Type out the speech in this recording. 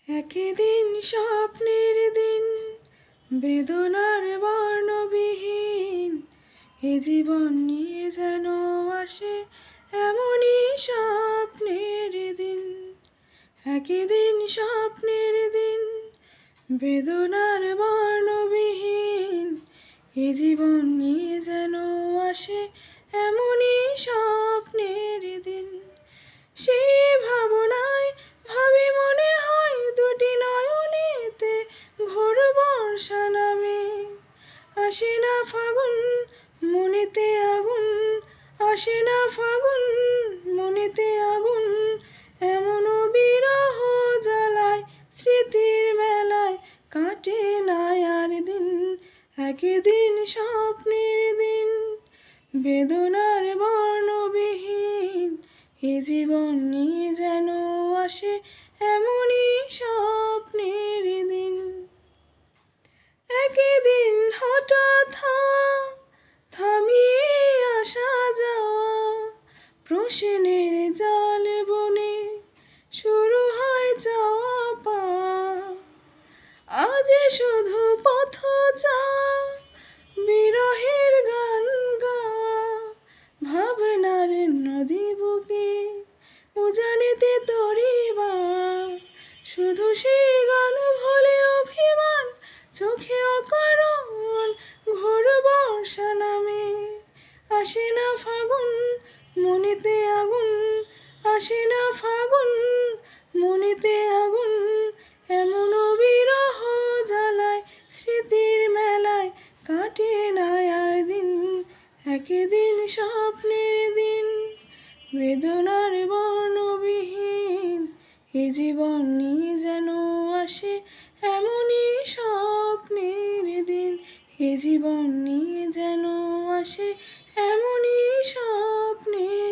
একদিন স্বপ্নের দিন, বেদনার বর্ণবিহীন, এ জীবন নিয়ে যেন আসে এমনই স্বপ্নের দিন। একদিন স্বপ্নের দিন, বেদনার বর্ণবিহীন, এ জীবন নিয়ে যেন আসে এমনই স্বপ্নের দিন। সেই ভাবনায় ভাবি মনে হয় দুটি নয়নেতে ঘোর বর্ষা নামে। আসে না ফাগুন, মনেতে আগুন, আসে না ফাগুন, মনেতে আগুন, এমন বিরহ জ্বালায় স্মৃতির মেলায় কাটে না আর দিন। একদিন স্বপ্নের দিন, বেদনার বর্ণবিহীন, এ জীবন নিয়ে যেন আসে এমনই স্বপ্নের দিন। একদিন হঠাৎ থামিয়ে আসা যাওয়া প্রশ্নের জাল বনে শুরু হয় যাওয়া পাওয়া। আজ শুধু পথচা, বিরহের গান গাওয়া, ভাবনার নদী বুকে উজানেতে তরিবা। শুধু সেই গান ভোলে অভিমান, চোখে অকারণ ঘোর বর্ষা নামে। আসে না ফাগুন, মনেতে আগুন, আসে না ফাগুন, মনেতে আগুন, এমন বিরহ জ্বালায় স্মৃতির মেলায় কাটে না আর দিন। একদিন স্বপ্নের দিন, বেদনার বর্ণবিহীন, এ জীবন নিয়ে যেন আসে এমনই স্বপ্নের দিন। এ জীবন নিয়ে যেন আসে এমনই স্বপ্নের